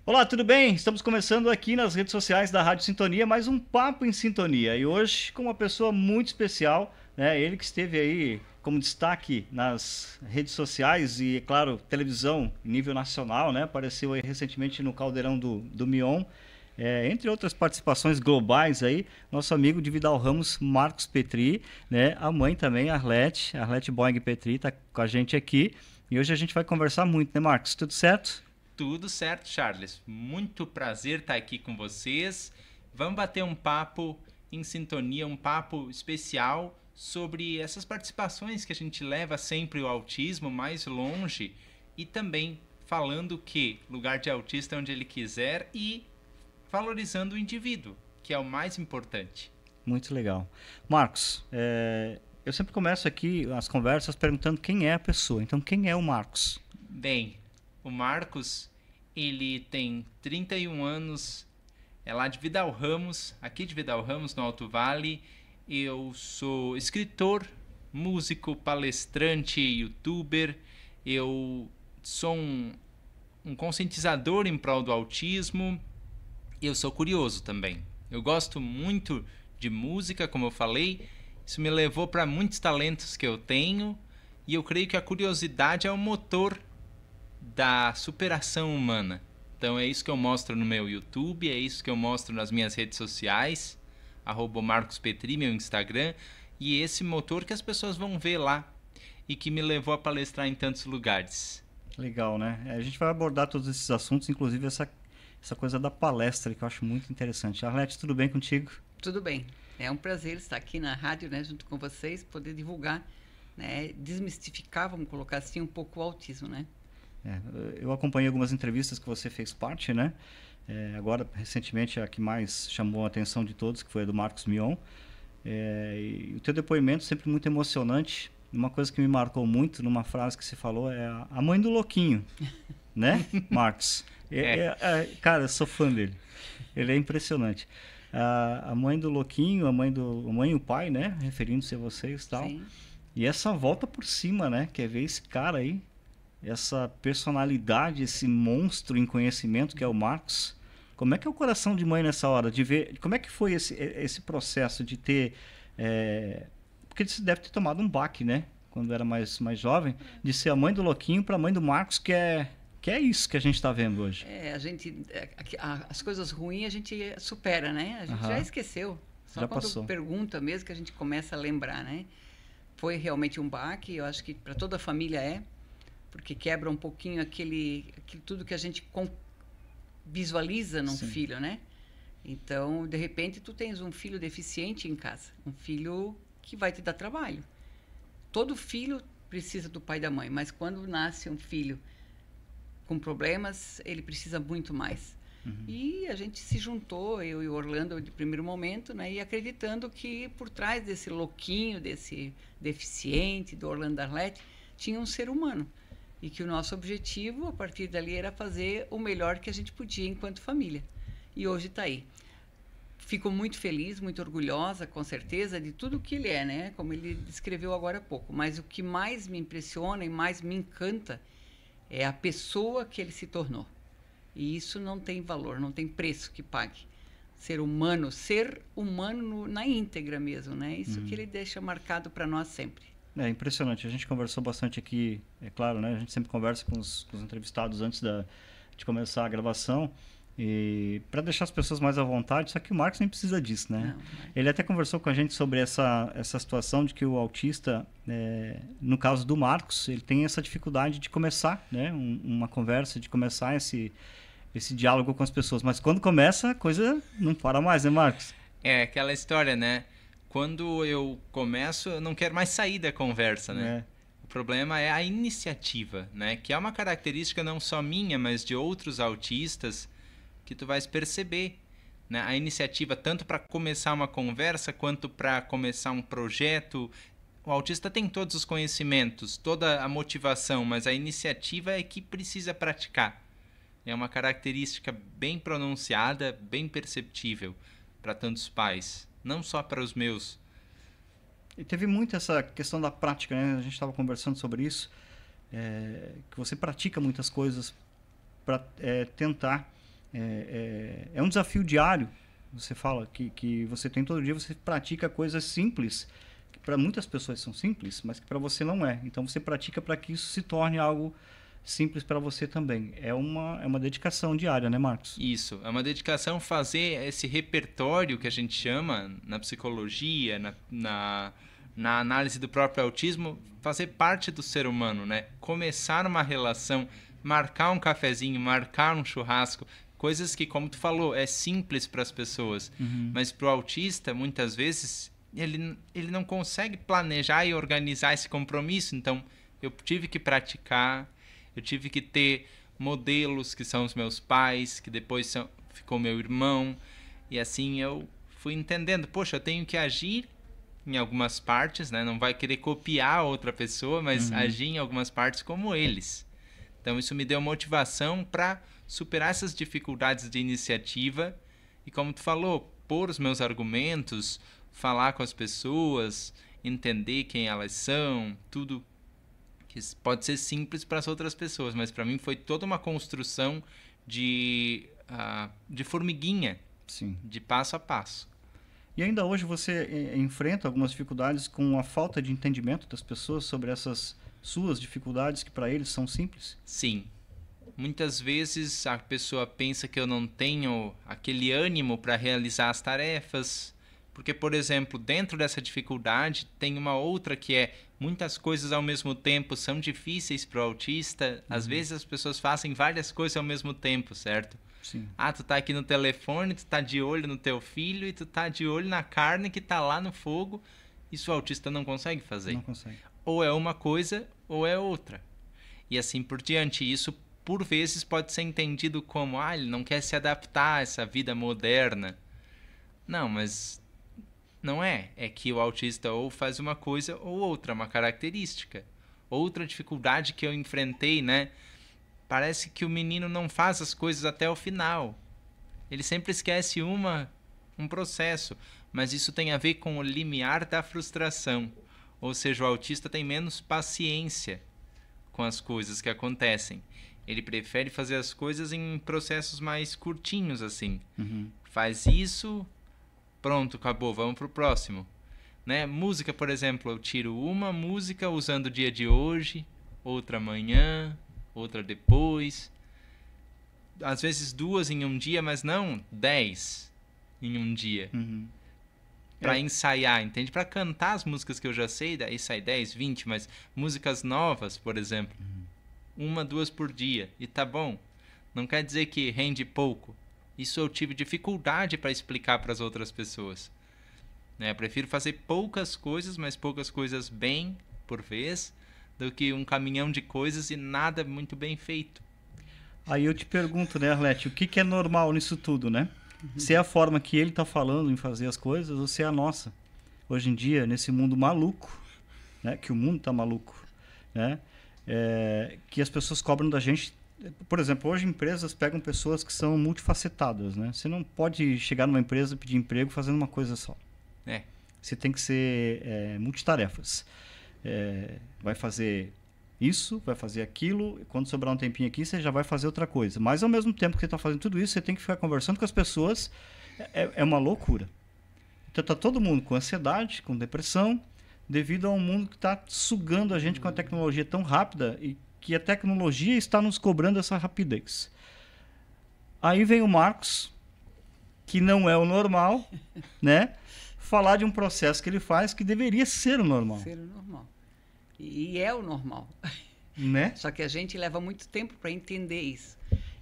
Olá, tudo bem? Estamos começando aqui nas redes sociais da Rádio Sintonia, mais um Papo em Sintonia. E hoje com uma pessoa muito especial, né? Ele que esteve aí como destaque nas redes sociais e, é claro, televisão em nível nacional, né? Apareceu aí recentemente no Caldeirão do Mion, entre outras participações globais aí, nosso amigo de Vidal Ramos, Marcos Petri, né? A mãe também, Arlete Boing Petri, tá com a gente aqui. E hoje a gente vai conversar muito, né, Marcos? Tudo certo? Tudo certo, Charles. Muito prazer estar aqui com vocês. Vamos bater um papo em sintonia, um papo especial sobre essas participações que a gente leva sempre o autismo mais longe e também falando que lugar de autista é onde ele quiser e valorizando o indivíduo, que é o mais importante. Muito legal. Marcos, eu sempre começo aqui as conversas perguntando quem é a pessoa. Então, quem é o Marcos? Bem, o Marcos, ele tem 31 anos, é lá de Vidal Ramos, aqui de Vidal Ramos, no Alto Vale. Eu sou escritor, músico, palestrante, youtuber. Eu sou um conscientizador em prol do autismo. Eu sou curioso também. Eu gosto muito de música, como eu falei. Isso me levou para muitos talentos que eu tenho. E eu creio que a curiosidade é o motor da superação humana. Então é isso que eu mostro no meu YouTube, é isso que eu mostro nas minhas redes sociais, @MarcosPetri, meu Instagram, e esse motor que as pessoas vão ver lá e que me levou a palestrar em tantos lugares. Legal, né? A gente vai abordar todos esses assuntos, inclusive essa coisa da palestra, que eu acho muito interessante. Arlete, tudo bem contigo? Tudo bem. É um prazer estar aqui na rádio, né, junto com vocês, poder divulgar, né, desmistificar, vamos colocar assim, um pouco o autismo, né? É, eu acompanhei algumas entrevistas que você fez parte, né? Agora, recentemente, a que mais chamou a atenção de todos, que foi a do Marcos Mion. E o teu depoimento sempre muito emocionante. Uma coisa que me marcou muito, numa frase que você falou, é a mãe do louquinho, né, Marcos? É, Cara, eu sou fã dele. Ele é impressionante. A mãe do louquinho, a mãe e o pai, né? Referindo-se a vocês e tal. Sim. E essa volta por cima, né? Quer ver esse cara aí? Essa personalidade, esse monstro em conhecimento que é o Marcos. Como é que é o coração de mãe nessa hora? De ver. Como é que foi esse processo de ter. Porque você deve ter tomado um baque, né? Quando era mais jovem, de ser a mãe do louquinho para a mãe do Marcos, que é isso que a gente está vendo hoje. As coisas ruins a gente supera, né? A gente já Aham, esqueceu. Só já quando passou. pergunta mesmo que a gente começa a lembrar, né? Foi realmente um baque, eu acho que para toda a família porque quebra um pouquinho aquele tudo que a gente visualiza num Sim. filho, né? Então, de repente, tu tens um filho deficiente em casa, um filho que vai te dar trabalho. Todo filho precisa do pai e da mãe, mas quando nasce um filho com problemas, ele precisa muito mais. Uhum. E a gente se juntou, eu e o Orlando, de primeiro momento, né, e acreditando que por trás desse louquinho, desse deficiente, do Orlando Arlete, tinha um ser humano. E que o nosso objetivo, a partir dali, era fazer o melhor que a gente podia enquanto família. E hoje está aí. Fico muito feliz, muito orgulhosa, com certeza, de tudo que ele é, né? Como ele descreveu agora há pouco. Mas o que mais me impressiona e mais me encanta é a pessoa que ele se tornou. E isso não tem valor, não tem preço que pague. Ser humano na íntegra mesmo, né? Isso que ele deixa marcado para nós sempre. É impressionante. A gente conversou bastante aqui, é claro, né? A gente sempre conversa com os entrevistados antes de começar a gravação. E para deixar as pessoas mais à vontade, só que o Marcos nem precisa disso, né? Não, Ele até conversou com a gente sobre essa situação de que o autista, no caso do Marcos, ele tem essa dificuldade de começar, né? Uma conversa, de começar esse diálogo com as pessoas. Mas quando começa, a coisa não para mais, né, Marcos? é aquela história, né? Quando eu começo, eu não quero mais sair da conversa, né? É, O problema é a iniciativa, né? Que é uma característica não só minha, mas de outros autistas que tu vais perceber, né? A iniciativa tanto para começar uma conversa quanto para começar um projeto. O autista tem todos os conhecimentos, toda a motivação, mas a iniciativa é que precisa praticar. É uma característica bem pronunciada, bem perceptível para tantos pais, não só para os meus. e teve muito essa questão da prática, né? A gente estava conversando sobre isso, que você pratica muitas coisas para tentar É um desafio diário. Você fala que você tem todo dia, você pratica coisas simples, que para muitas pessoas são simples, mas que para você não é. Então você pratica para que isso se torne algo simples para você também. É uma dedicação diária, né, Marcos? Isso, é uma dedicação fazer esse repertório que a gente chama na psicologia, na análise do próprio autismo, fazer parte do ser humano, né? Começar uma relação, marcar um cafezinho, marcar um churrasco, coisas que, como tu falou, é simples para as pessoas, mas para o autista, muitas vezes, ele não consegue planejar e organizar esse compromisso. Então, eu tive que praticar, eu tive que ter modelos que são os meus pais, que depois ficou meu irmão, e assim eu fui entendendo, poxa, eu tenho que agir em algumas partes, né? Não vai querer copiar outra pessoa, mas agir em algumas partes como eles. Então isso me deu motivação para superar essas dificuldades de iniciativa e, como tu falou, pôr os meus argumentos, falar com as pessoas, entender quem elas são, tudo que pode ser simples para as outras pessoas, mas para mim foi toda uma construção de formiguinha, Sim. de passo a passo. E ainda hoje você enfrenta algumas dificuldades com a falta de entendimento das pessoas sobre essas suas dificuldades que para eles são simples? Sim. Muitas vezes a pessoa pensa que eu não tenho aquele ânimo para realizar as tarefas, porque, por exemplo, dentro dessa dificuldade tem uma outra que é muitas coisas ao mesmo tempo são difíceis para o autista. Às vezes as pessoas fazem várias coisas ao mesmo tempo, certo? Sim. Tu tá aqui no telefone, tu tá de olho no teu filho e tu tá de olho na carne que tá lá no fogo. Isso o autista não consegue fazer. Não consegue. Ou é uma coisa ou é outra. E assim por diante. Isso, por vezes, pode ser entendido como ele não quer se adaptar a essa vida moderna. Não, mas não é. É que o autista ou faz uma coisa ou outra, uma característica. Outra dificuldade que eu enfrentei, né? Parece que o menino não faz as coisas até o final. Ele sempre esquece um processo. Mas isso tem a ver com o limiar da frustração. Ou seja, o autista tem menos paciência com as coisas que acontecem. Ele prefere fazer as coisas em processos mais curtinhos, assim. Faz isso, pronto, acabou, vamos pro próximo. Né? Música, por exemplo, eu tiro uma música usando o dia de hoje, outra amanhã, outra depois. Às vezes 2 em um dia, mas não 10 em um dia. Para ensaiar, entende? Para cantar as músicas que eu já sei, daí sai 10, 20, mas músicas novas, por exemplo, 1, 2 por dia, e tá bom. Não quer dizer que rende pouco. Isso eu tive dificuldade para explicar para as outras pessoas. Né? Eu prefiro fazer poucas coisas, mas poucas coisas bem por vez, do que um caminhão de coisas e nada muito bem feito. Aí eu te pergunto, né, Arlete, o que é normal nisso tudo, né? Se é a forma que ele está falando em fazer as coisas ou se é a nossa. Hoje em dia, nesse mundo maluco, né, que o mundo está maluco, né, que as pessoas cobram da gente. Por exemplo, hoje empresas pegam pessoas que são multifacetadas, né? Você não pode chegar numa empresa e pedir emprego fazendo uma coisa só. Você tem que ser multitarefas. Vai fazer isso, vai fazer aquilo, e quando sobrar um tempinho aqui, você já vai fazer outra coisa. Mas ao mesmo tempo que você está fazendo tudo isso, você tem que ficar conversando com as pessoas. É uma loucura. Então está todo mundo com ansiedade, com depressão, devido a um mundo que está sugando a gente com a tecnologia tão rápida e que a tecnologia está nos cobrando essa rapidez. Aí vem o Marcos, que não é o normal, né? Falar de um processo que ele faz que deveria ser o normal. Ser o normal. E é o normal. Né? Só que a gente leva muito tempo para entender isso.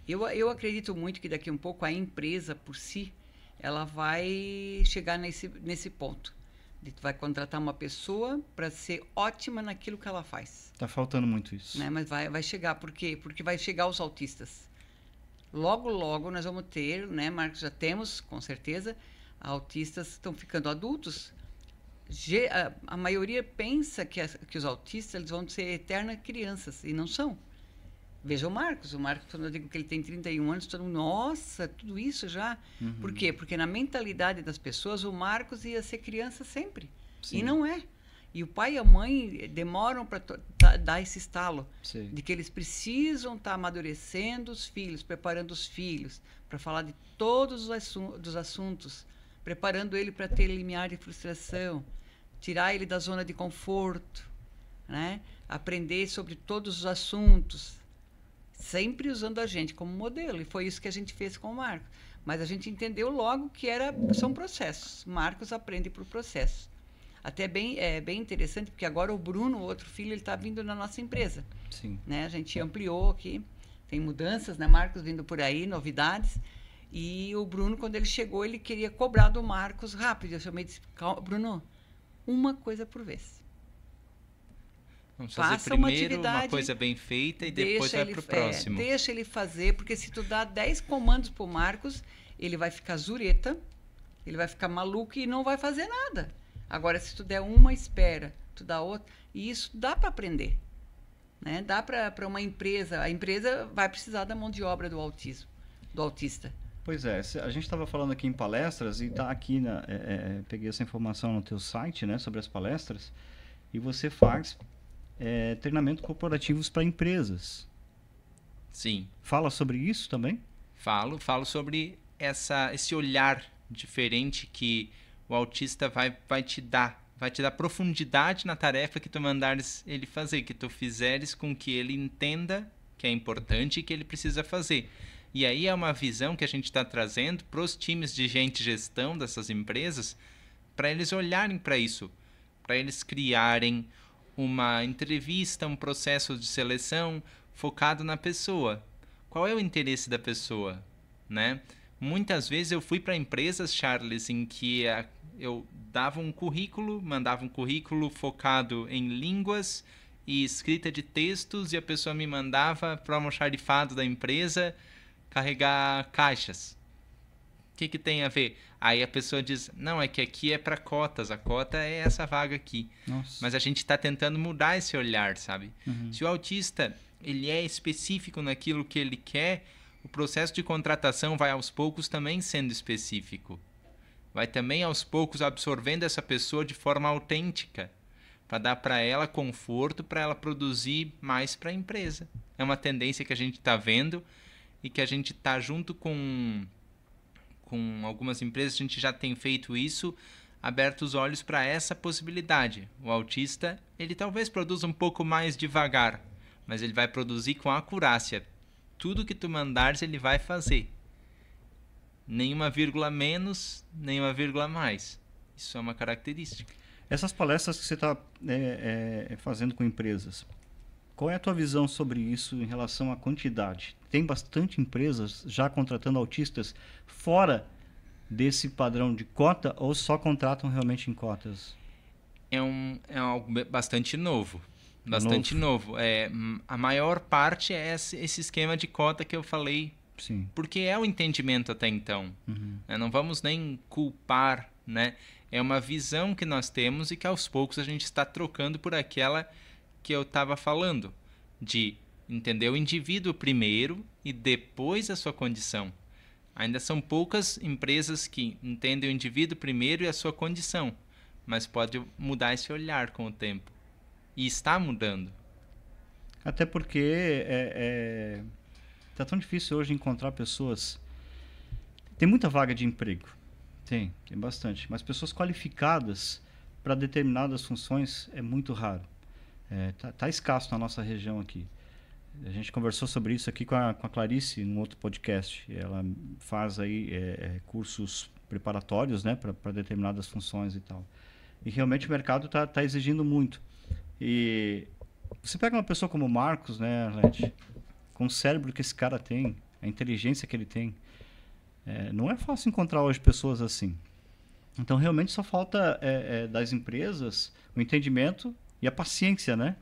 Eu acredito muito que daqui a um pouco a empresa por si, ela vai chegar nesse ponto. Tu vai contratar uma pessoa para ser ótima naquilo que ela faz. Tá faltando muito isso. Né? Mas vai chegar. Por quê? Porque vai chegar os autistas. Logo, logo nós vamos ter, né, Marcos? Já temos, com certeza, autistas estão ficando adultos. A maioria pensa que os autistas eles vão ser eternas crianças, e não são. Veja o Marcos, quando eu digo que ele tem 31 anos, todo mundo, nossa, tudo isso já? Por quê? Porque na mentalidade das pessoas, o Marcos ia ser criança sempre. Sim. E não é. E o pai e a mãe demoram para dar esse estalo Sim. de que eles precisam estar amadurecendo os filhos, preparando os filhos para falar de todos os assuntos, preparando ele para ter limiar de frustração, tirar ele da zona de conforto, né? Aprender sobre todos os assuntos, sempre usando a gente como modelo. E foi isso que a gente fez com o Marcos. Mas a gente entendeu logo que são processos. Marcos aprende por processo. Até é bem interessante, porque agora o Bruno, o outro filho, ele está vindo na nossa empresa. Sim. Né? A gente ampliou aqui, tem mudanças, né? Marcos vindo por aí, novidades. E o Bruno, quando ele chegou, ele queria cobrar do Marcos rápido. Eu chamei e disse, Bruno, uma coisa por vez. Vamos fazer primeiro uma coisa bem feita e depois vai para o próximo. Deixa ele fazer, porque se tu dá 10 comandos para o Marcos, ele vai ficar zureta, ele vai ficar maluco e não vai fazer nada. Agora, se tu der uma, espera, tu dá outra. E isso dá para aprender. Né? Dá para uma empresa. A empresa vai precisar da mão de obra do autista. Pois é, a gente estava falando aqui em palestras e está aqui, peguei essa informação no teu site, né, sobre as palestras, e você faz treinamento corporativos para empresas. Sim. Fala sobre isso também? Falo sobre esse olhar diferente que o autista vai te dar profundidade na tarefa que tu mandares ele fazer, que tu fizeres com que ele entenda que é importante e que ele precisa fazer. E aí é uma visão que a gente está trazendo para os times de gestão dessas empresas, para eles olharem para isso, para eles criarem uma entrevista, um processo de seleção focado na pessoa. Qual é o interesse da pessoa, né? Muitas vezes eu fui para empresas, Charles, em que eu mandava um currículo focado em línguas e escrita de textos, e a pessoa me mandava para o almoxarifado da empresa carregar caixas. O que tem a ver? Aí a pessoa diz, não, é que aqui é para cotas, a cota é essa vaga aqui. Nossa. Mas a gente está tentando mudar esse olhar, sabe? Uhum. Se o autista ele é específico naquilo que ele quer, o processo de contratação vai aos poucos também sendo específico. Vai também aos poucos absorvendo essa pessoa de forma autêntica, para dar para ela conforto, para ela produzir mais para a empresa. É uma tendência que a gente está vendo e que a gente está junto com algumas empresas, a gente já tem feito isso, aberto os olhos para essa possibilidade. O autista, ele talvez produza um pouco mais devagar, mas ele vai produzir com acurácia. Tudo que tu mandares, ele vai fazer. Nenhuma vírgula menos, nenhuma vírgula mais. Isso é uma característica. Essas palestras que você está fazendo com empresas, qual é a tua visão sobre isso em relação à quantidade? Tem bastante empresas já contratando autistas fora desse padrão de cota ou só contratam realmente em cotas? É algo bastante novo. Bastante novo. A maior parte é esse esquema de cota que eu falei. Sim. Porque é o entendimento até então. Uhum. Não vamos nem culpar, né? É uma visão que nós temos e que aos poucos a gente está trocando por aquela que eu estava falando, de entender o indivíduo primeiro e depois a sua condição. Ainda são poucas empresas que entendem o indivíduo primeiro e a sua condição, mas pode mudar esse olhar com o tempo. E está mudando. Até porque tá tão difícil hoje encontrar pessoas. Tem muita vaga de emprego. Tem bastante. Mas pessoas qualificadas para determinadas funções é muito raro. Tá escasso na nossa região aqui. A gente conversou sobre isso aqui com a Clarice num outro podcast. Ela faz aí cursos preparatórios, né, para determinadas funções e tal. E realmente o mercado tá exigindo muito. E você pega uma pessoa como o Marcos, né, Arlete, com o cérebro que esse cara tem, a inteligência que ele tem, não é fácil encontrar hoje pessoas assim. Então realmente só falta das empresas o entendimento e a paciência, né,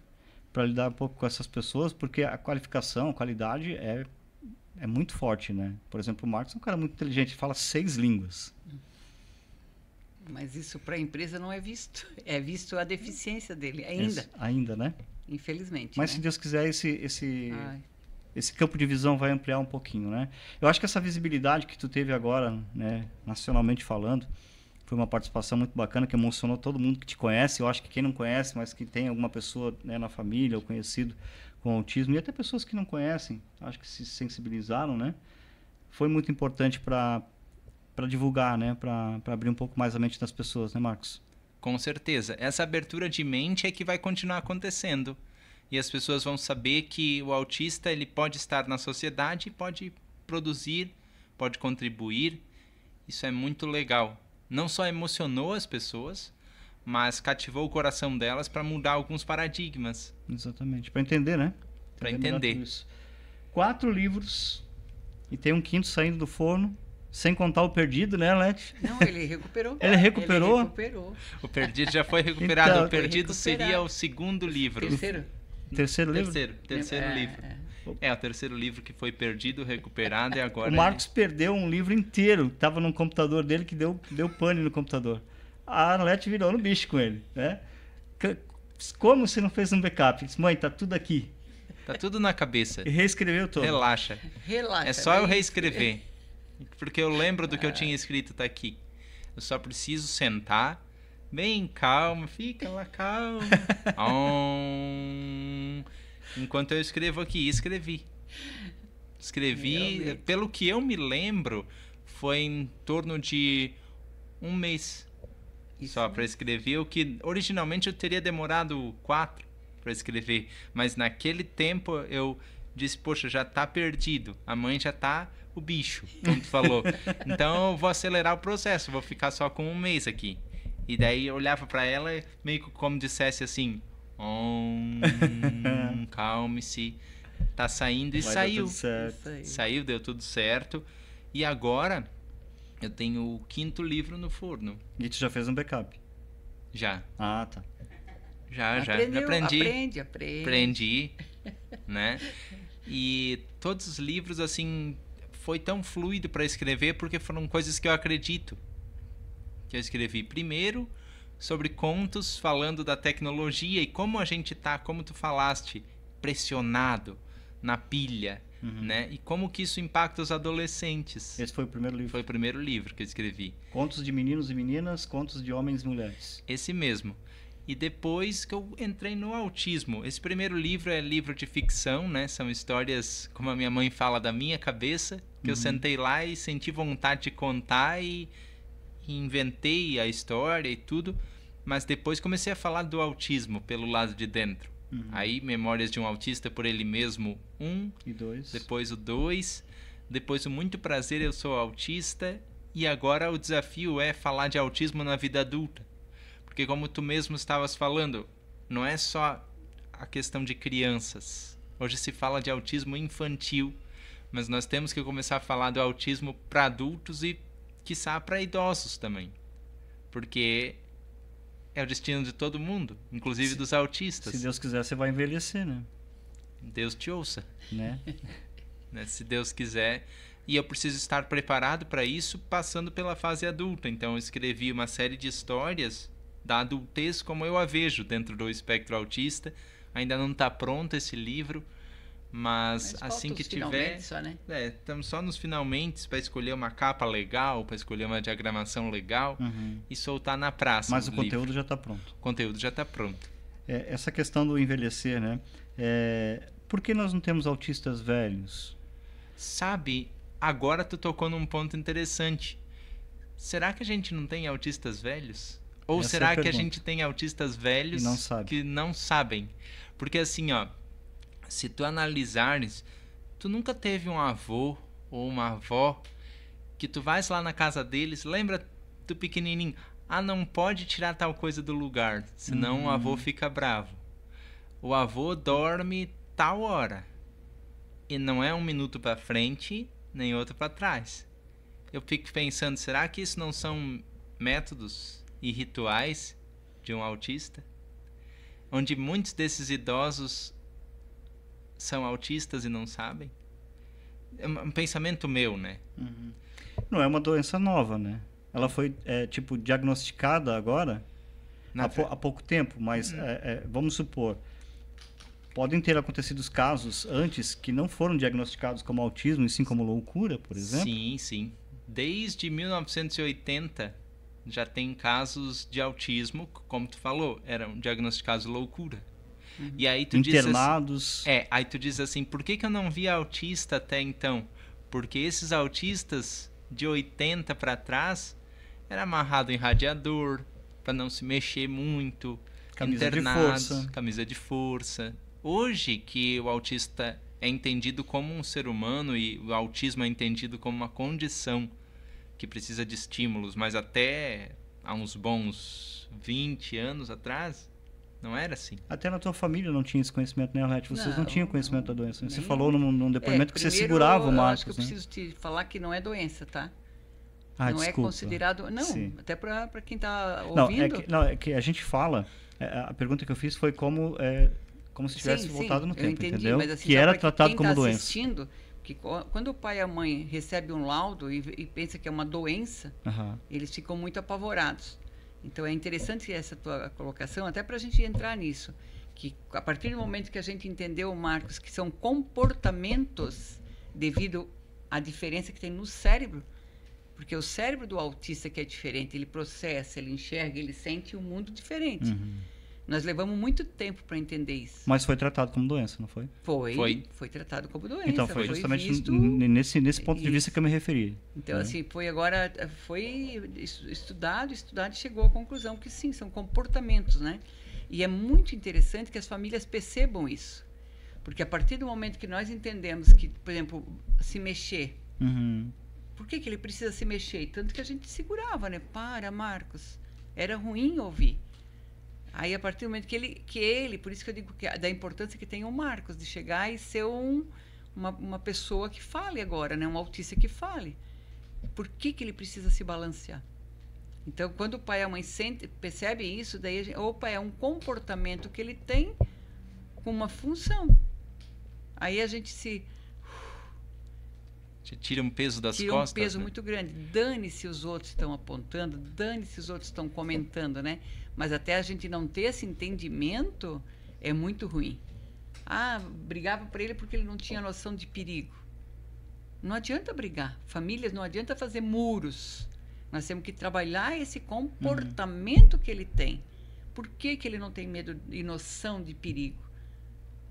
para lidar um pouco com essas pessoas, porque a qualificação, a qualidade é muito forte, né? Por exemplo, o Marcos é um cara muito inteligente, fala 6 línguas. Mas isso para a empresa não é visto. É visto a deficiência dele, ainda. Ainda, né? Infelizmente. Mas né? se Deus quiser, esse campo de visão vai ampliar um pouquinho, né? Eu acho que essa visibilidade que tu teve agora, né, nacionalmente falando, Foi uma participação muito bacana, que emocionou todo mundo que te conhece. Eu acho que quem não conhece, mas que tem alguma pessoa, né, na família ou conhecido com autismo, e até pessoas que não conhecem, acho que se sensibilizaram, né? Foi muito importante para divulgar, né? Para abrir um pouco mais a mente das pessoas, né, Marcos? Com certeza. Essa abertura de mente é que vai continuar acontecendo. E as pessoas vão saber que o autista ele pode estar na sociedade, pode produzir, pode contribuir. Isso é muito legal. Não só emocionou as pessoas, mas cativou o coração delas para mudar alguns paradigmas. Exatamente. Para entender, né? Para entender. 4 livros e tem um 5º saindo do forno. Sem contar o perdido, né, Leti? Não, ele recuperou. Ele recuperou? Ele recuperou. O perdido já foi recuperado. Então, o perdido seria o 2º livro. Terceiro livro? Terceiro livro. É o terceiro livro que foi perdido, recuperado e agora... O Marcos perdeu um livro inteiro. Estava no computador dele que deu pane no computador. A Leti virou no bicho com ele, né? Como você não fez um backup? Disse, mãe, tá tudo aqui. Tá tudo na cabeça. E reescreveu todo. Relaxa. Relaxa. É só eu reescrever. Porque eu lembro do que eu tinha escrito, tá aqui. Eu só preciso sentar, bem calmo, fica lá calmo. Enquanto eu escrevo aqui, escrevi, Realmente. pelo que eu me lembro, foi em torno de 1 mês só para escrever, o que originalmente eu teria demorado 4 para escrever, mas naquele tempo eu disse, poxa, já tá perdido, a mãe já tá o bicho, como tu falou, então eu vou acelerar o processo, vou ficar só com 1 mês aqui. E daí eu olhava para ela meio que como dissesse assim, calme-se, tá saindo e saiu. Saiu, deu tudo certo. E agora eu tenho o 5º livro no forno. E tu já fez um backup? Já. Ah, tá. Já aprendi. Aprendi, né? E todos os livros, assim, foi tão fluido para escrever porque foram coisas que eu acredito. Que eu escrevi primeiro sobre contos falando da tecnologia e como a gente tá, como tu falaste, pressionado na pilha, né? E como que isso impacta os adolescentes. Esse foi o primeiro livro? Foi o primeiro livro que eu escrevi. Contos de meninos e meninas, contos de homens e mulheres. Esse mesmo. E depois que eu entrei no autismo. Esse primeiro livro é livro de ficção, né? São histórias, como a minha mãe fala, da minha cabeça, que eu sentei lá e senti vontade de contar e inventei a história e tudo, mas depois comecei a falar do autismo pelo lado de dentro. Aí, Memórias de um Autista por Ele Mesmo 1, e 2. Depois o 2, depois o Muito Prazer, Eu Sou Autista, e agora o desafio é falar de autismo na vida adulta. Porque como tu mesmo estavas falando, não é só a questão de crianças. Hoje se fala de autismo infantil, mas nós temos que começar a falar do autismo para adultos e quiçá para idosos também, porque é o destino de todo mundo, inclusive dos autistas. Se Deus quiser, você vai envelhecer, né? Deus te ouça, né? Se Deus quiser. E eu preciso estar preparado para isso passando pela fase adulta. Então eu escrevi uma série de histórias da adultez como eu a vejo dentro do espectro autista. Ainda não está pronto esse livro, mas assim que tiver, só, né? Estamos só nos finalmente para escolher uma capa legal, para escolher uma diagramação legal e soltar na praça. Mas o conteúdo já está pronto. O conteúdo já está pronto. Essa questão do envelhecer, né? Por que nós não temos autistas velhos? Sabe, agora tu tocou num ponto interessante. Será que a gente não tem autistas velhos? Ou Essa será é a que a pergunta. gente tem autistas velhos que não sabem? Porque assim, ó, se tu analisares, tu nunca teve um avô ou uma avó que tu vais lá na casa deles, lembra do pequenininho, não pode tirar tal coisa do lugar, senão o avô fica bravo. O avô dorme tal hora e não é 1 minuto para frente nem outro para trás. Eu fico pensando, será que isso não são métodos e rituais de um autista? Onde muitos desses idosos são autistas e não sabem? É um pensamento meu, né? Não é uma doença nova, né? Ela foi, diagnosticada agora, há pouco tempo, mas vamos supor, podem ter acontecido os casos antes que não foram diagnosticados como autismo, e sim como loucura, por exemplo? Sim, sim. Desde 1980, já tem casos de autismo, como tu falou, eram diagnosticados loucura. E aí tu internados. Aí tu diz assim, por que eu não via autista até então? Porque esses autistas de 80 para trás era amarrado em radiador, para não se mexer muito, camisa de força. Hoje que o autista é entendido como um ser humano e o autismo é entendido como uma condição que precisa de estímulos, mas até há uns bons 20 anos atrás não era assim. Até na tua família não tinha esse conhecimento, né, Arlete? Vocês não tinham conhecimento da doença. Você Nem... falou num depoimento que primeiro, você segurava o Marcos. Acho que eu preciso te falar que não é doença, tá? Não desculpa. É considerado... Não, Sim. até para quem está ouvindo... É que a gente fala... A pergunta que eu fiz foi como se tivesse voltado no tempo, entendi, entendeu? Mas, assim, que era tratado como doença. Assistindo, que quando o pai e a mãe recebem um laudo e pensa que é uma doença, eles ficam muito apavorados. Então é interessante essa tua colocação, até para a gente entrar nisso, que a partir do momento que a gente entendeu, Marcos, que são comportamentos devido à diferença que tem no cérebro, porque o cérebro do autista que é diferente, ele processa, ele enxerga, ele sente um mundo diferente. Nós levamos muito tempo para entender isso. Mas foi tratado como doença, não foi? Foi tratado como doença. Então foi justamente nesse ponto de vista que eu me referi. Então, assim, foi estudado e chegou à conclusão que sim, são comportamentos, né? E é muito interessante que as famílias percebam isso. Porque a partir do momento que nós entendemos que, por exemplo, se mexer, por que ele precisa se mexer? Tanto que a gente segurava, né? Para, Marcos. Era ruim ouvir. Aí, a partir do momento que ele, por isso que eu digo da importância que tem o Marcos, de chegar e ser uma pessoa que fale agora, né? Um autista que fale. Por que ele precisa se balancear? Então, quando o pai e a mãe percebe isso, daí é um comportamento que ele tem com uma função. Aí a gente tira um peso das costas. Tira um peso muito grande. Dane-se os outros estão apontando, dane-se os outros estão comentando, né? Mas até a gente não ter esse entendimento é muito ruim. Brigava por ele porque ele não tinha noção de perigo. Não adianta brigar. Famílias, não adianta fazer muros. Nós temos que trabalhar esse comportamento que ele tem. Por que ele não tem medo e noção de perigo?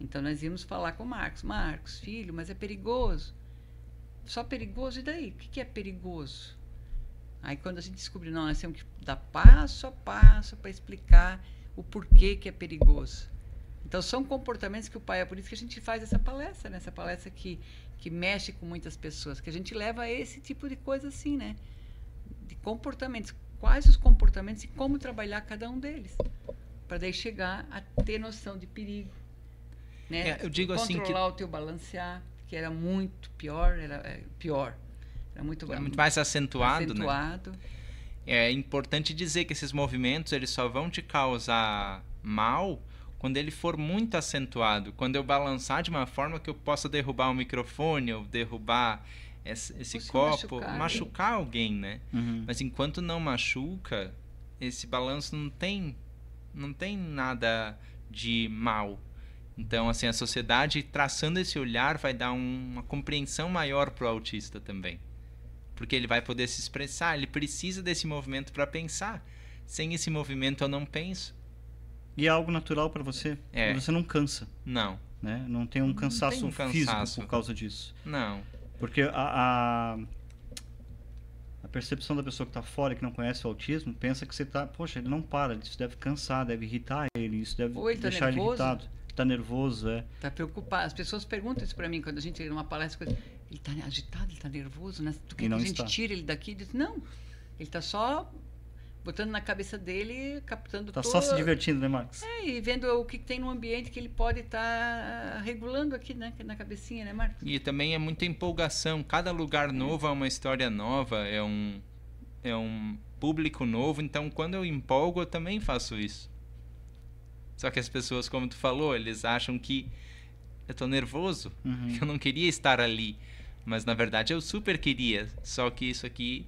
Então, nós íamos falar com o Marcos. Marcos, filho, mas é perigoso. Só perigoso? E daí? O que é perigoso? Aí, quando a gente descobriu, não, nós temos que dar passo a passo para explicar o porquê que é perigoso. Então, são comportamentos que o pai... É por isso que a gente faz essa palestra, né? Essa palestra que mexe com muitas pessoas, que a gente leva a esse tipo de coisa assim, né? De comportamentos. Quais os comportamentos e como trabalhar cada um deles. Para daí chegar a ter noção de perigo. Né? Eu digo assim que... Controlar o teu balancear, que era muito pior, era pior. Era muito mais acentuado, né? Acentuado. É importante dizer que esses movimentos eles só vão te causar mal quando ele for muito acentuado. Quando eu balançar de uma forma que eu possa derrubar o microfone, ou derrubar esse copo, machucar alguém, né? Mas enquanto não machuca, esse balanço não tem nada de mal. Então, assim, a sociedade traçando esse olhar vai dar uma compreensão maior para o autista também. Porque ele vai poder se expressar, ele precisa desse movimento para pensar. Sem esse movimento eu não penso. E é algo natural para você? Você não cansa? Não. Né? Não tem um cansaço físico por causa disso? Não. Porque a percepção da pessoa que está fora, que não conhece o autismo, pensa que você está... Poxa, ele não para, isso deve cansar, deve irritar ele, isso deve deixar ele irritado. Está nervoso, Está preocupado. As pessoas perguntam isso para mim quando a gente ir numa palestra. Ele está agitado, ele está nervoso, né? Tu quer que a gente tire ele daqui? Diz, não, ele está só botando na cabeça dele, captando tudo. Está só se divertindo, né, Marcos? E vendo o que tem no ambiente que ele pode estar regulando aqui, né, na cabecinha, né, Marcos? E também é muita empolgação. Cada lugar novo é uma história nova, é um público novo. Então, quando eu empolgo, eu também faço isso. Só que as pessoas, como tu falou, eles acham que eu tô nervoso, que eu não queria estar ali. Mas, na verdade, eu super queria. Só que isso aqui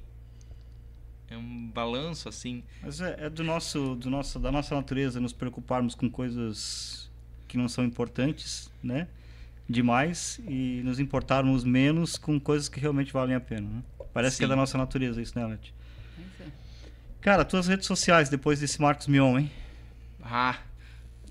é um balanço, assim. Mas da nossa natureza nos preocuparmos com coisas que não são importantes, né? Demais, e nos importarmos menos com coisas que realmente valem a pena, né? Parece que é da nossa natureza isso, né, Arlete? Cara, tuas redes sociais depois desse Marcos Mion, hein? Ah,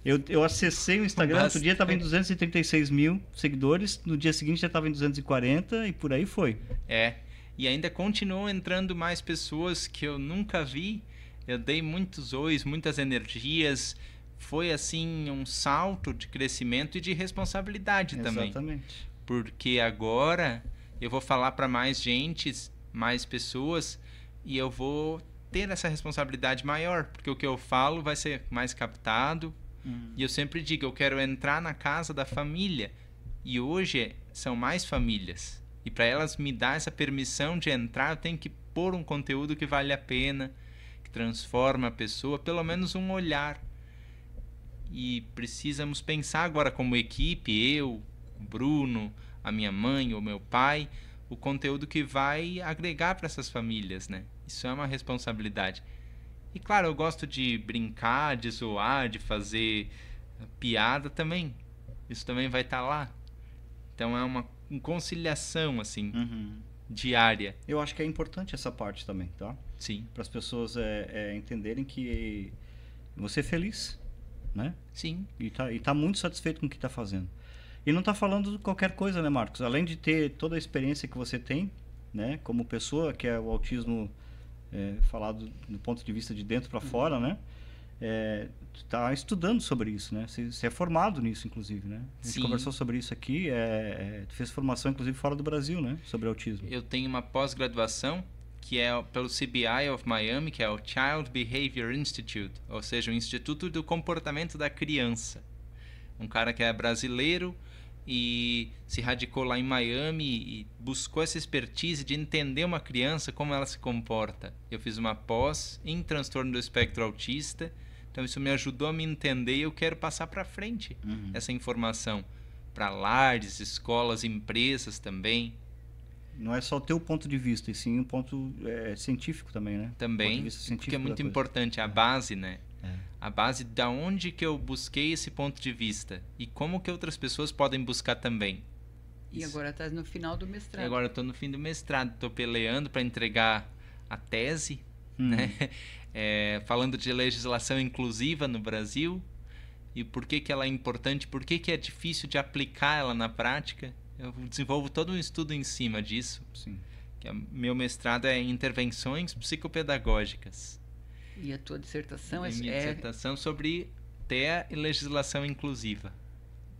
Eu acessei o Instagram, outro dia estava em bastante. 236 mil seguidores, no dia seguinte já estava em 240 e por aí foi. É. E ainda continuam entrando mais pessoas que eu nunca vi. Eu dei muitos ois, muitas energias. Foi assim um salto de crescimento e de responsabilidade também. Exatamente. Porque agora eu vou falar para mais gente, mais pessoas, e eu vou ter essa responsabilidade maior, porque o que eu falo vai ser mais captado. E eu sempre digo, eu quero entrar na casa da família. E hoje são mais famílias. E para elas me dar essa permissão de entrar, eu tenho que pôr um conteúdo que vale a pena, que transforma a pessoa, pelo menos um olhar. E precisamos pensar agora como equipe, eu, o Bruno, a minha mãe, o meu pai, o conteúdo que vai agregar para essas famílias, né? Isso é uma responsabilidade. E claro, eu gosto de brincar, de zoar, de fazer piada também. Isso também vai estar lá. Então é uma conciliação assim, diária. Eu acho que é importante essa parte também, tá? Sim, Para as pessoas entenderem que você é feliz, né? sim, E tá muito satisfeito com o que está fazendo. E não está falando de qualquer coisa, né, Marcos? Além de ter toda a experiência que você tem, né, como pessoa, que é o autismo falado do ponto de vista de dentro para fora, né? Tu está estudando sobre isso, né? Você é formado nisso, inclusive, né? A gente Sim. conversou sobre isso aqui. Tu fez formação, inclusive, fora do Brasil, né? Sobre autismo. eu tenho uma pós-graduação que é pelo CBI of Miami, que é o Child Behavior Institute, ou seja, o Instituto do Comportamento da Criança. Um cara que é brasileiro e se radicou lá em Miami e buscou essa expertise de entender uma criança, como ela se comporta. Eu fiz uma pós em transtorno do espectro autista, então isso me ajudou a me entender e eu quero passar para frente essa informação para lares, escolas, empresas também. Não é só o teu ponto de vista, e sim um ponto científico também, né? Ponto de Também, vista porque científico é muito da coisa. importante a base, né? A base da onde que eu busquei esse ponto de vista e como que outras pessoas podem buscar também. E agora está no final do mestrado. E agora eu estou no fim do mestrado, estou peleando para entregar a tese, né? Falando de legislação inclusiva no Brasil e por que que ela é importante, por que que é difícil de aplicar ela na prática. Eu desenvolvo todo um estudo em cima disso. Sim. Meu mestrado é em intervenções psicopedagógicas. E a tua dissertação E minha dissertação sobre TEA e legislação inclusiva.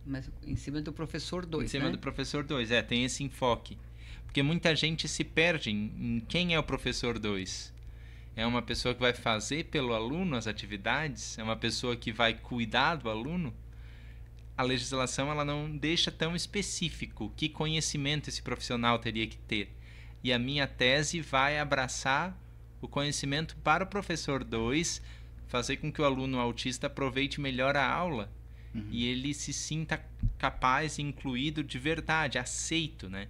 mas em cima do professor 2, Em cima né? do professor 2, tem esse enfoque. Porque muita gente se perde em quem é o professor 2. É uma pessoa que vai fazer pelo aluno as atividades? É uma pessoa que vai cuidar do aluno? A legislação ela não deixa tão específico que conhecimento esse profissional teria que ter. E a minha tese vai abraçar o conhecimento para o professor 2, fazer com que o aluno autista aproveite melhor a aula e ele se sinta capaz e incluído de verdade, aceito, né?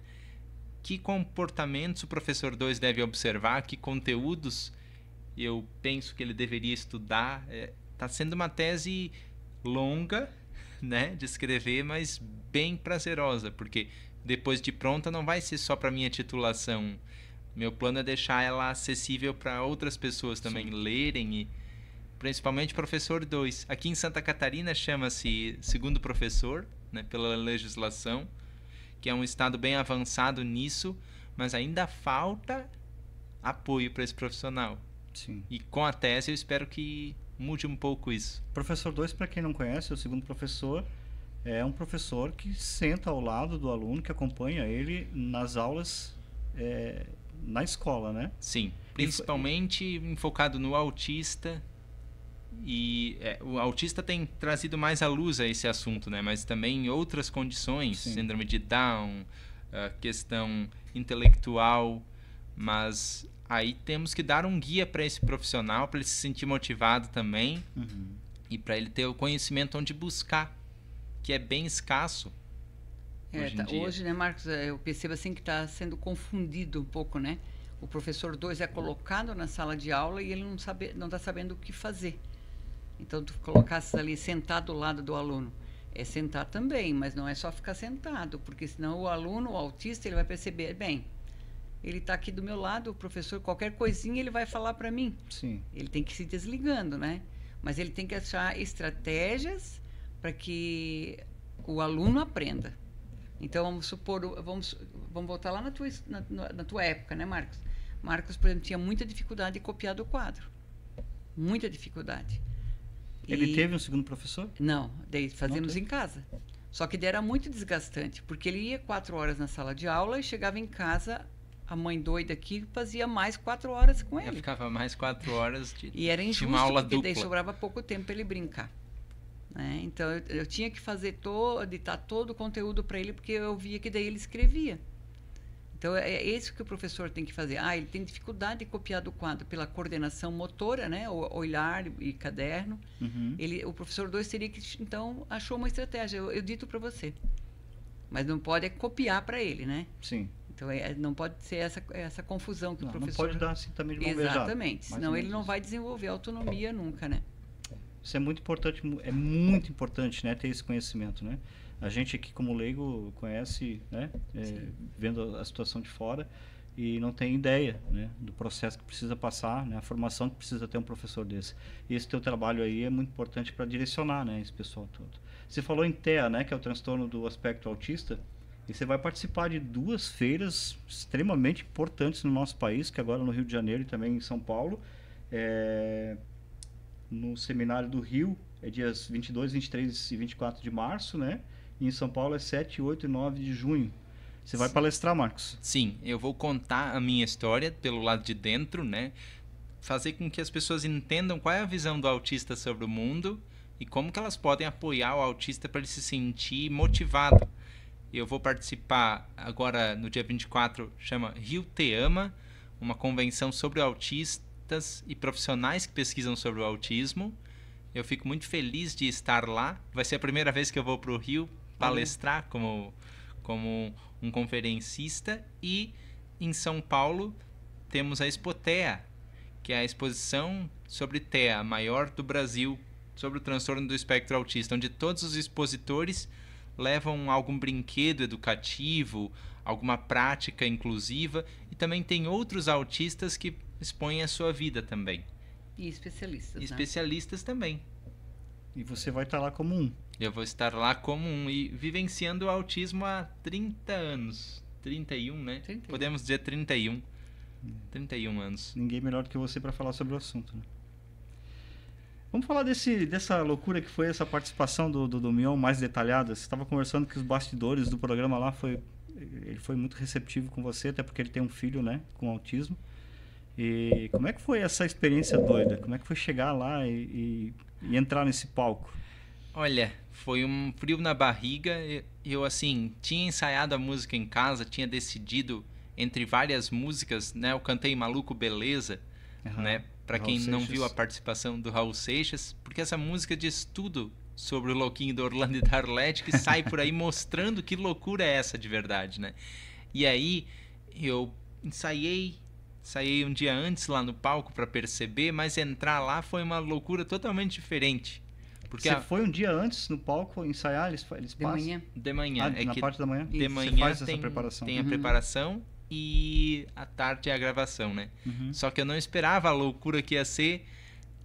Que comportamentos o professor 2 deve observar, que conteúdos eu penso que ele deveria estudar. Está sendo uma tese longa, né, de escrever, mas bem prazerosa, porque depois de pronta não vai ser só para minha titulação. Meu plano é deixar ela acessível para outras pessoas também lerem, e principalmente professor 2. Aqui em Santa Catarina chama-se segundo professor, né, pela legislação, que é um estado bem avançado nisso, mas ainda falta apoio para esse profissional. Sim. E com a tese eu espero que mude um pouco isso. Professor 2, para quem não conhece, o segundo professor é um professor que senta ao lado do aluno, que acompanha ele nas aulas na escola, né? Sim, principalmente enfocado no autista. E o autista tem trazido mais à luz a esse assunto, né? Mas também em outras condições, Sim. síndrome de Down, questão intelectual, mas aí temos que dar um guia para esse profissional, para ele se sentir motivado também e para ele ter o conhecimento onde buscar, que é bem escasso hoje em dia. Hoje, né, Marcos, eu percebo assim que está sendo confundido um pouco, né? O professor 2 é colocado na sala de aula e ele não está sabendo o que fazer. Então, tu colocasses ali sentado do lado do aluno. É sentar também, mas não é só ficar sentado, porque senão o aluno, o autista, ele vai perceber, bem, ele está aqui do meu lado, o professor, qualquer coisinha ele vai falar para mim. Sim. Ele tem que ir se desligando, né? Mas ele tem que achar estratégias para que o aluno aprenda. Então, vamos supor, vamos voltar lá na tua época, né, Marcos? Marcos, por exemplo, tinha muita dificuldade de copiar do quadro. Muita dificuldade. Ele teve um segundo professor? Não, daí fazemos em casa. Só que daí era muito desgastante, porque ele ia 4 horas na sala de aula e chegava em casa, a mãe doida aqui fazia mais 4 horas com ele. Eu ficava mais 4 horas e era injusto, uma aula porque dupla. daí sobrava pouco tempo para ele brincar. Né? Então, eu tinha que editar todo o conteúdo para ele, porque eu via que daí ele escrevia. Então, é isso que o professor tem que fazer. Ele tem dificuldade de copiar do quadro pela coordenação motora, né? Olhar e caderno. Uhum. O professor 2 teria que, então, achou uma estratégia. Eu dito para você. Mas não pode copiar para ele, né? Sim. Então, não pode ser essa confusão que o professor... Não pode dar assim também de mão beijada. Exatamente. Senão ele não vai desenvolver autonomia nunca, né? Isso é muito importante, né, ter esse conhecimento, né? A gente aqui como leigo conhece, né, vendo a situação de fora e não tem ideia, né, do processo que precisa passar, né, a formação que precisa ter um professor desse. E esse teu trabalho aí é muito importante para direcionar, né, esse pessoal todo. Você falou em TEA, né, que é o transtorno do aspecto autista, e você vai participar de 2 feiras extremamente importantes no nosso país, que agora no Rio de Janeiro e também em São Paulo. No Seminário do Rio, é dias 22, 23 e 24 de março, né? E em São Paulo é 7, 8 e 9 de junho. Você vai palestrar, Marcos? Sim, eu vou contar a minha história pelo lado de dentro, né? Fazer com que as pessoas entendam qual é a visão do autista sobre o mundo e como que elas podem apoiar o autista para ele se sentir motivado. Eu vou participar agora no dia 24, chama Rio Te Ama, uma convenção sobre autistas e profissionais que pesquisam sobre o autismo. Eu fico muito feliz de estar lá. Vai ser a primeira vez que eu vou para o Rio palestrar como um conferencista. E em São Paulo temos a Expotea, que é a exposição sobre TEA, a maior do Brasil, sobre o transtorno do espectro autista, onde todos os expositores levam algum brinquedo educativo, alguma prática inclusiva, e também tem outros autistas que expõem a sua vida também. E especialistas. Especialistas também. E você vai estar lá como um. Eu vou estar lá como um e vivenciando o autismo há 30 anos. 31, né? 31. Podemos dizer 31. 31 anos. Ninguém melhor do que você para falar sobre o assunto, né? Vamos falar dessa loucura que foi essa participação do Mion mais detalhada. Você estava conversando que os bastidores do programa lá ele foi muito receptivo com você, até porque ele tem um filho, né, com autismo. E como é que foi essa experiência doida? Como é que foi chegar lá e entrar nesse palco? Olha, foi um frio na barriga. Eu, assim, tinha ensaiado a música em casa, tinha decidido entre várias músicas, né? Eu cantei Maluco Beleza, né? Para quem não viu a participação do Raul Seixas, porque essa música diz tudo sobre o louquinho do Orlando e da Arlete, que sai por aí mostrando que loucura é essa de verdade, né? E aí eu ensaiei um dia antes lá no palco para perceber, mas entrar lá foi uma loucura totalmente diferente. Porque você foi um dia antes no palco ensaiar, eles de manhã. De manhã. Na parte da manhã? De manhã você faz essa preparação. Tem a preparação e à tarde é a gravação, né? Só que eu não esperava a loucura que ia ser,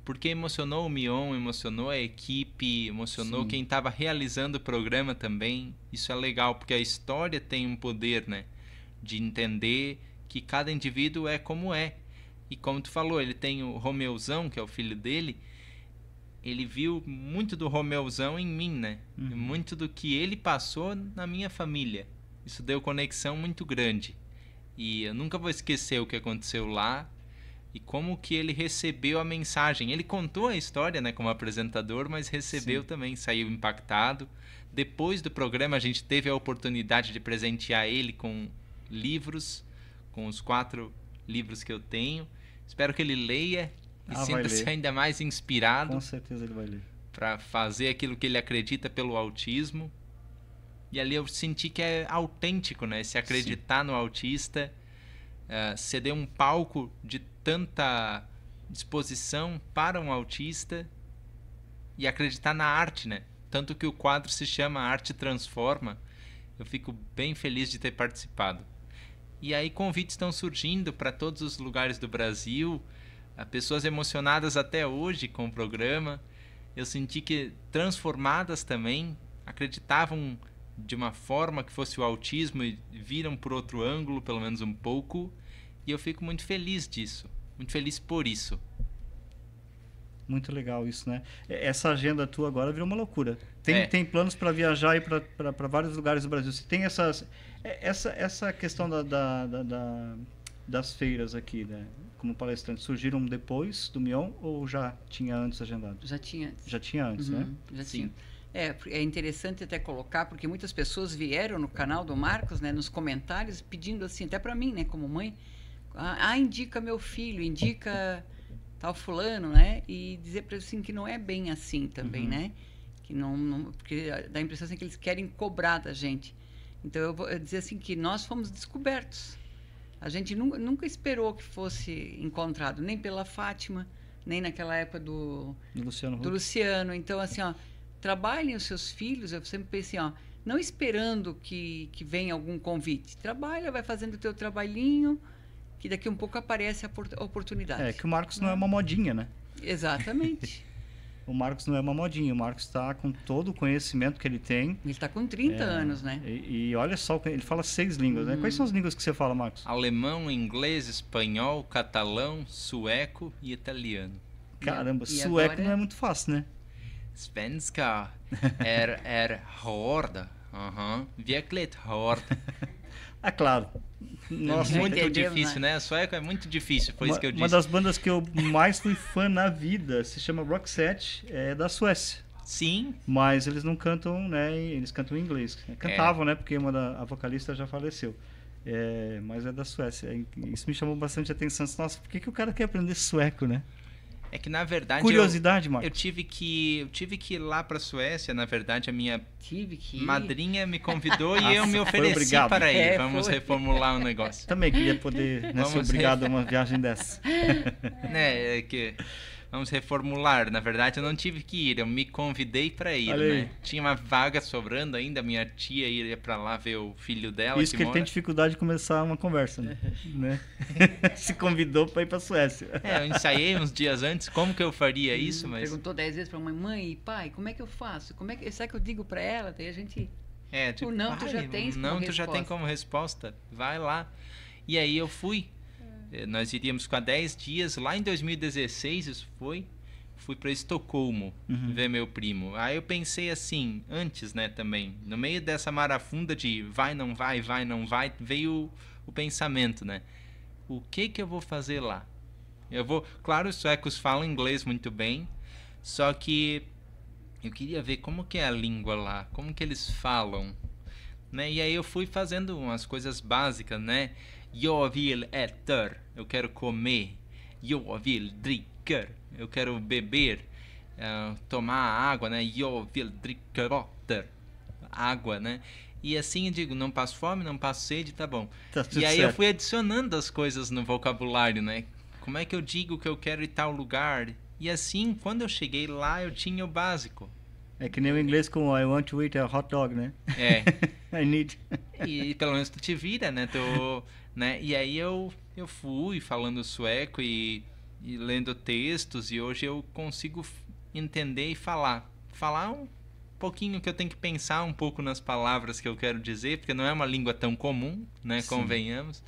porque emocionou o Mion, emocionou a equipe, emocionou quem estava realizando o programa também. Isso é legal, porque a história tem um poder, né? De entender que cada indivíduo é como é. E como tu falou, ele tem o Romeuzão, que é o filho dele, ele viu muito do Romeuzão em mim, né? Muito do que ele passou na minha família. Isso deu conexão muito grande. E eu nunca vou esquecer o que aconteceu lá e como que ele recebeu a mensagem. Ele contou a história, né, como apresentador, mas recebeu também, saiu impactado. Depois do programa, a gente teve a oportunidade de presentear ele com livros, com os 4 livros que eu tenho. Espero que ele leia e sinta-se ainda mais inspirado. Com certeza ele vai ler. Para fazer aquilo que ele acredita pelo autismo. E ali eu senti que é autêntico, né? Se acreditar no autista, ceder um palco de tanta disposição para um autista e acreditar na arte, né? Tanto que o quadro se chama Arte Transforma. Eu fico bem feliz de ter participado. E aí convites estão surgindo para todos os lugares do Brasil, pessoas emocionadas até hoje com o programa. Eu senti que transformadas também, acreditavam de uma forma que fosse o autismo e viram por outro ângulo, pelo menos um pouco. E eu fico muito feliz disso, muito feliz por isso. Muito legal isso, né? Essa agenda tua agora virou uma loucura. Tem planos para viajar e para vários lugares do Brasil. Você tem essa questão das feiras aqui, né? Como palestrante, surgiram depois do Mion ou já tinha antes agendado? Já tinha antes. Já tinha antes, né? Já tinha. É interessante até colocar, porque muitas pessoas vieram no canal do Marcos, né, nos comentários, pedindo assim, até para mim, né, como mãe, indica meu filho, indica tal fulano, né? E dizer para eles assim que não é bem assim também, né? Que não, porque dá a impressão assim que eles querem cobrar da gente. Então eu vou dizer assim que nós fomos descobertos. A gente nunca esperou que fosse encontrado, nem pela Fátima, nem naquela época do Luciano. Então assim, ó, trabalhem os seus filhos. Eu sempre pensei, ó, não esperando que venha algum convite. Trabalha, vai fazendo o teu trabalhinho, que daqui um pouco aparece a oportunidade. É que o Marcos não é uma modinha, né? Exatamente. O Marcos não é uma modinha. O Marcos está com todo o conhecimento que ele tem. Ele está com 30 anos, né? E olha só, ele fala 6 línguas, né? Quais são as línguas que você fala, Marcos? Alemão, inglês, espanhol, catalão, sueco e italiano. Caramba, sueco agora... não é muito fácil, né? Svenska hårda. Virkligt hård. Ah, claro. Nossa, muito difícil, né? Sueco é muito difícil, foi isso que eu disse. Uma das bandas que eu mais fui fã na vida se chama Roxette, é da Suécia. Sim. Mas eles não cantam, né? Eles cantam em inglês. Cantavam, né? Porque a vocalista já faleceu. Mas é da Suécia. Isso me chamou bastante atenção. Nossa, por que o cara quer aprender sueco, né? É que, na verdade, curiosidade, Marcos. Eu tive que ir lá para a Suécia. Na verdade, a minha madrinha me convidou e eu me ofereci para ir. Vamos reformular o negócio. Também queria poder ser obrigado a uma viagem dessa. Vamos reformular. Na verdade, eu não tive que ir. Eu me convidei para ir, né? Tinha uma vaga sobrando ainda. Minha tia ia para lá ver o filho dela. Isso que ele tem dificuldade de começar uma conversa, né? Se convidou para ir para a Suécia. Eu ensaiei uns dias antes como que eu faria isso, mas... Perguntou 10 vezes para mãe e pai, como é que eu faço? Será que eu digo para ela? Daí a gente... Tipo, não, tu já tens como resposta. Tu já tem como resposta. Vai lá. E aí eu fui. Nós iríamos ficar 10 dias. Lá em 2016, isso foi. Fui para Estocolmo ver meu primo. Aí eu pensei assim, antes, né, também. No meio dessa marafunda de vai, não vai, veio o pensamento, né? O que eu vou fazer lá? Claro, os suecos falam inglês muito bem. Só que eu queria ver como que é a língua lá. Como que eles falam. Né? E aí eu fui fazendo umas coisas básicas, né? Jag vill äta, eu quero comer. Jag vill dricka, eu quero beber. Tomar água, né? Jag vill dricka vatten, água, né? E assim eu digo, não passo fome, não passo sede, tá bom. E aí eu fui adicionando as coisas no vocabulário, né? Como é que eu digo que eu quero ir tal lugar? E assim, quando eu cheguei lá, eu tinha o básico. É que nem o inglês com I want to eat a hot dog, né? I need. E pelo menos tu te vira, né? Né? E aí eu fui falando sueco e lendo textos, e hoje eu consigo entender e falar. Falar um pouquinho, que eu tenho que pensar um pouco nas palavras que eu quero dizer, porque não é uma língua tão comum, né? Sim. Convenhamos.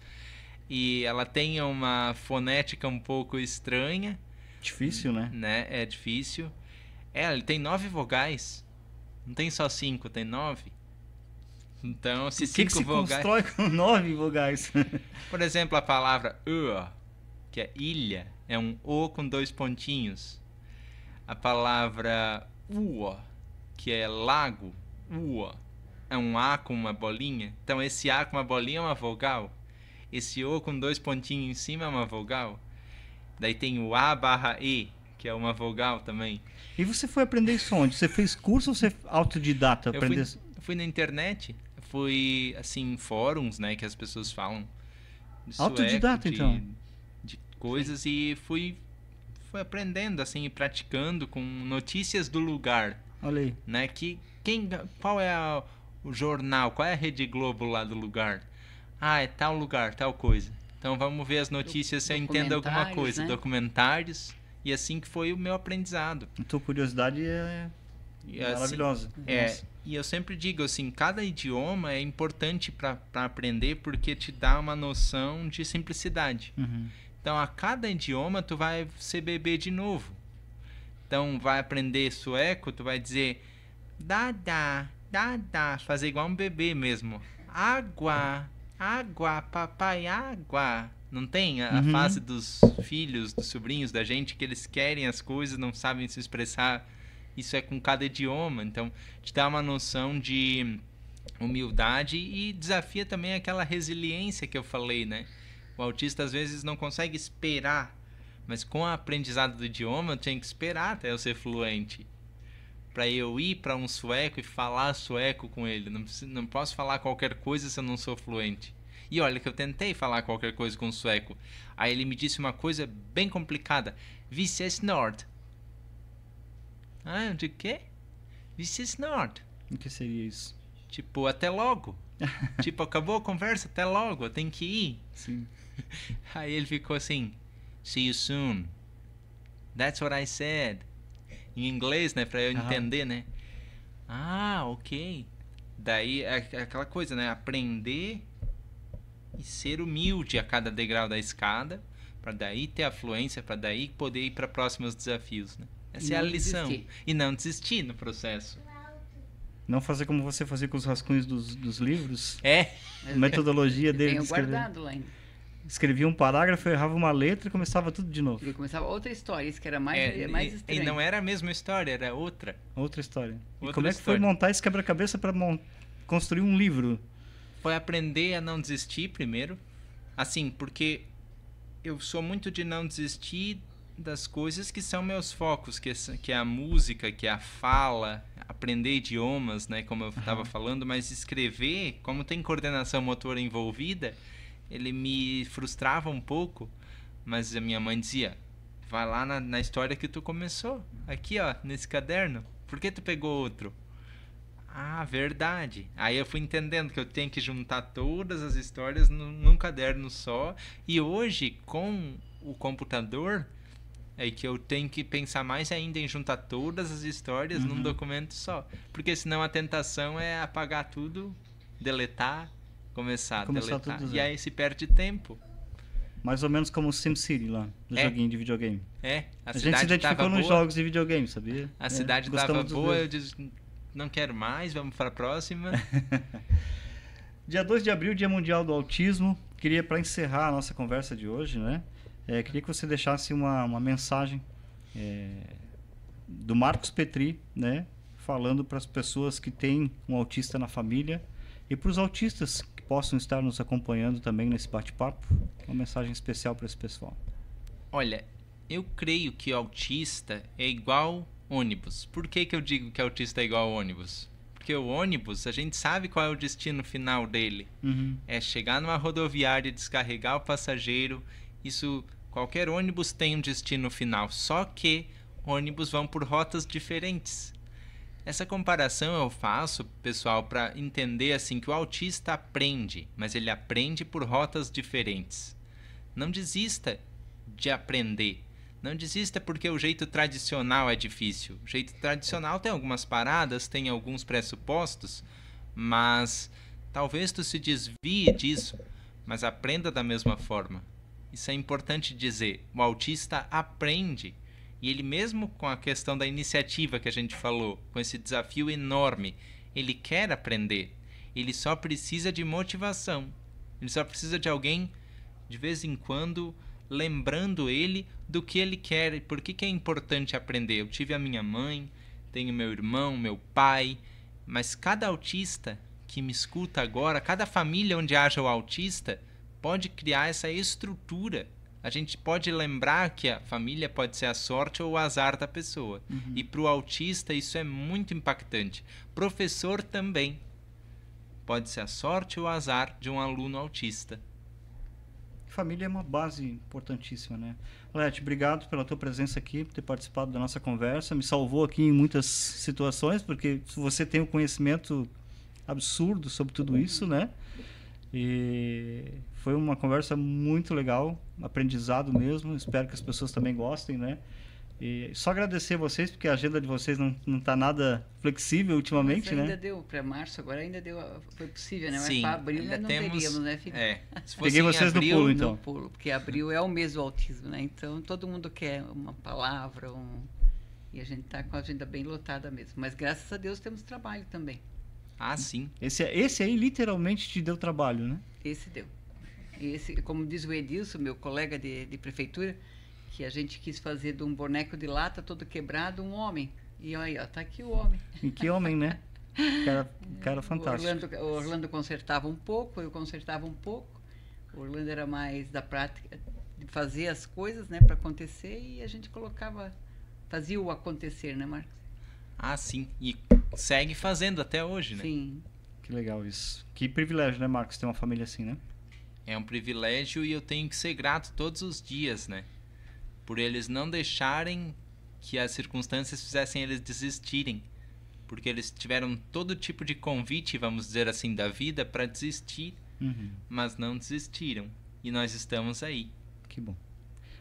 E ela tem uma fonética um pouco estranha. Difícil, né? É difícil. Ele tem 9 vogais. Não tem só 5, tem 9. Então, se 5 vogais... constrói com 9 vogais? Por exemplo, a palavra ö, que é ilha, é um O com 2 pontinhos. A palavra ua, que é lago, ua, é um A com uma bolinha. Então, esse A com uma bolinha é uma vogal. Esse O com 2 pontinhos em cima é uma vogal. Daí tem o A/E, que é uma vogal também. E você foi aprender isso onde? Você fez curso ou você autodidata? Eu fui na internet. Fui, assim, em fóruns, né, que as pessoas falam de sueco, autodidata, então? De coisas. Sim. E fui aprendendo, assim, e praticando com notícias do lugar. Olha aí. Né, qual é o jornal, qual é a Rede Globo lá do lugar? Ah, é tal lugar, tal coisa. Então vamos ver as notícias se eu entendo alguma coisa. Né? Documentários. E assim que foi o meu aprendizado. A tua curiosidade é maravilhosa. E eu sempre digo assim, cada idioma é importante para aprender porque te dá uma noção de simplicidade. Então, a cada idioma tu vai ser bebê de novo. Então, vai aprender sueco, tu vai dizer dada, dada, fazer igual um bebê mesmo. Água, água, papai, água. Não tem a fase dos filhos, dos sobrinhos da gente, que eles querem as coisas, não sabem se expressar. Isso é com cada idioma. Então, te dá uma noção de humildade e desafia também aquela resiliência que eu falei, né? O autista às vezes não consegue esperar, mas com o aprendizado do idioma eu tenho que esperar até eu ser fluente. Para eu ir para um sueco e falar sueco com ele. Não posso falar qualquer coisa se eu não sou fluente. E olha que eu tentei falar qualquer coisa com o sueco. Aí ele me disse uma coisa bem complicada. Vi ses snart. Ah, eu digo, quê? Vi ses snart. O que seria isso? Tipo, até logo. Tipo, acabou a conversa, até logo, eu tenho que ir. Sim. Aí ele ficou assim, see you soon. That's what I said. Em inglês, né, pra eu entender, né? Ah, ok. Daí é aquela coisa, né? Aprender e ser humilde a cada degrau da escada, para daí ter a fluência, para daí poder ir para próximos desafios, né? Essa é a lição. Desistir. E não desistir no processo. Não fazer como você fazia com os rascunhos dos livros. É. A metodologia dele Tenho de escrever. guardado lá ainda. Escrevia um parágrafo, errava uma letra e começava tudo de novo. E começava outra história, isso que era mais estranho. E não era a mesma história, era outra. Outra história. Outra e como é que foi história. montar esse quebra-cabeça para construir um livro? Foi aprender a não desistir primeiro. Assim, porque eu sou muito de não desistir das coisas que são meus focos, que é a música, que é a fala, aprender idiomas, né, como eu estava falando, mas escrever, como tem coordenação motora envolvida, ele me frustrava um pouco, mas a minha mãe dizia, vai lá na história que tu começou, aqui ó, nesse caderno, por que tu pegou outro? Ah, verdade. Aí eu fui entendendo que eu tenho que juntar todas as histórias num caderno só, e hoje, com o computador, é que eu tenho que pensar mais ainda em juntar todas as histórias num documento só. Porque senão a tentação é apagar tudo, deletar, começar a deletar. E aí se perde tempo. Mais ou menos como o SimCity lá, no joguinho de videogame. A gente se identificou nos jogos de videogame, sabia? A cidade estava boa, eu disse, não quero mais, vamos para a próxima. Dia 2 de abril, Dia Mundial do Autismo. Queria, para encerrar a nossa conversa de hoje, né? Queria que você deixasse uma mensagem do Marcos Petri, né, falando para as pessoas que têm um autista na família e para os autistas que possam estar nos acompanhando também nesse bate-papo. Uma mensagem especial para esse pessoal. Olha, eu creio que autista é igual ônibus. Por que eu digo que autista é igual ônibus? Porque o ônibus, a gente sabe qual é o destino final dele. É chegar numa rodoviária, descarregar o passageiro. Isso... Qualquer ônibus tem um destino final, só que ônibus vão por rotas diferentes. Essa comparação eu faço, pessoal, para entender assim que o autista aprende, mas ele aprende por rotas diferentes. Não desista de aprender. Não desista porque o jeito tradicional é difícil. O jeito tradicional tem algumas paradas, tem alguns pressupostos, mas talvez tu se desvie disso, mas aprenda da mesma forma. Isso é importante dizer. O autista aprende. E ele mesmo com a questão da iniciativa que a gente falou, com esse desafio enorme, ele quer aprender. Ele só precisa de motivação. Ele só precisa de alguém, de vez em quando, lembrando ele do que ele quer e por que é importante aprender. Eu tive a minha mãe, tenho meu irmão, meu pai, mas cada autista que me escuta agora, cada família onde haja o autista, pode criar essa estrutura. A gente pode lembrar que a família pode ser a sorte ou o azar da pessoa. E para o autista isso é muito impactante. Professor também. Pode ser a sorte ou o azar de um aluno autista. Família é uma base importantíssima, né? Leti, obrigado pela tua presença aqui, por ter participado da nossa conversa. Me salvou aqui em muitas situações, porque você tem um conhecimento absurdo sobre tudo isso, né? E foi uma conversa muito legal, aprendizado mesmo. Espero que as pessoas também gostem, né? E só agradecer vocês, porque a agenda de vocês não tá nada flexível ultimamente, Mas ainda né? deu para março, agora ainda deu, foi possível, né? Mas Sim, para abril ainda não temos, teríamos, né, Felipe? se fosse Peguei em vocês no abril, pulo, então. No pulo, porque abril é o mês do autismo, né? Então todo mundo quer uma palavra, e a gente está com a agenda bem lotada mesmo. Mas graças a Deus temos trabalho também. Ah, sim. Esse aí literalmente te deu trabalho, né? Esse deu. Esse, como diz o Edilson, meu colega de prefeitura, que a gente quis fazer de um boneco de lata todo quebrado um homem. E aí, ó, tá aqui o homem. E que homem, né? Cara fantástico. O Orlando consertava um pouco, eu consertava um pouco. O Orlando era mais da prática de fazer as coisas, né, para acontecer, e a gente fazia o acontecer, né, Marcos? Ah, sim. E segue fazendo até hoje, né? Sim. Que legal isso. Que privilégio, né, Marcos, ter uma família assim, né? É um privilégio e eu tenho que ser grato todos os dias, né? Por eles não deixarem que as circunstâncias fizessem eles desistirem. Porque eles tiveram todo tipo de convite, vamos dizer assim, da vida para desistir, mas não desistiram. E nós estamos aí. Que bom.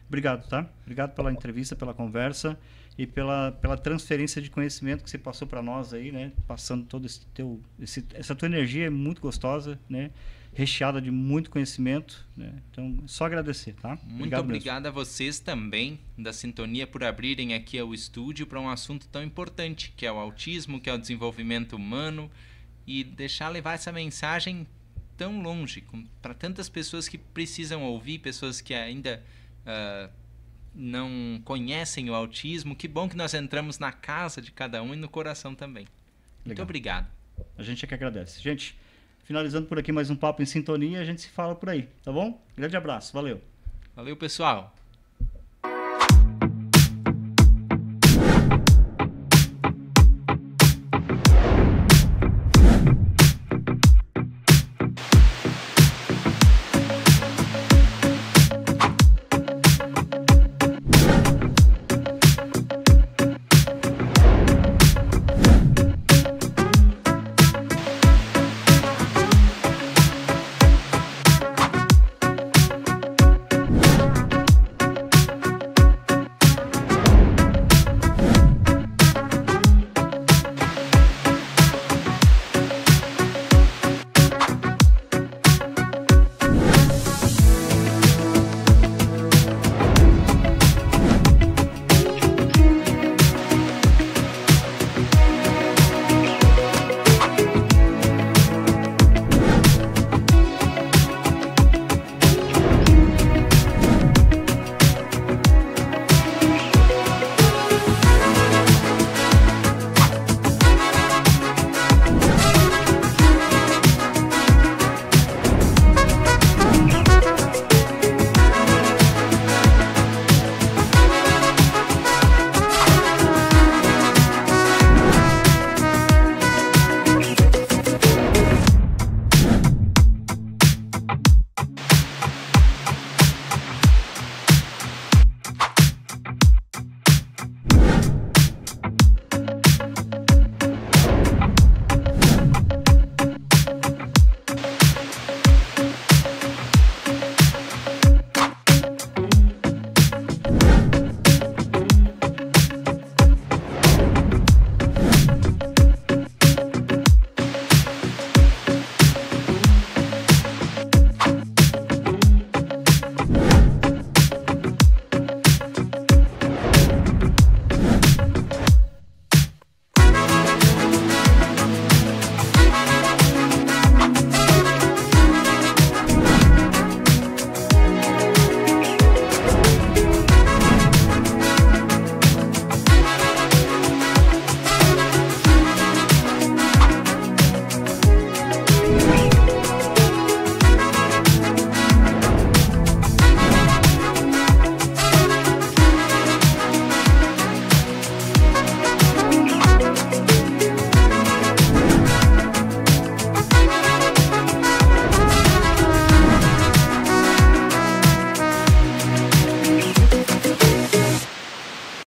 Obrigado, tá? Obrigado pela entrevista, pela conversa e pela transferência de conhecimento que você passou para nós aí, né? Passando todo essa tua energia é muito gostosa, né? Recheada de muito conhecimento, né? Então, só agradecer, tá? Muito obrigado a vocês também da Sintonia por abrirem aqui o estúdio para um assunto tão importante, que é o autismo, que é o desenvolvimento humano, e deixar levar essa mensagem tão longe, para tantas pessoas que precisam ouvir, pessoas que ainda não conhecem o autismo. Que bom que nós entramos na casa de cada um e no coração também. Muito obrigado. A gente é que agradece. Gente, finalizando por aqui mais um Papo em Sintonia, a gente se fala por aí, tá bom? Grande abraço, valeu. Valeu, pessoal.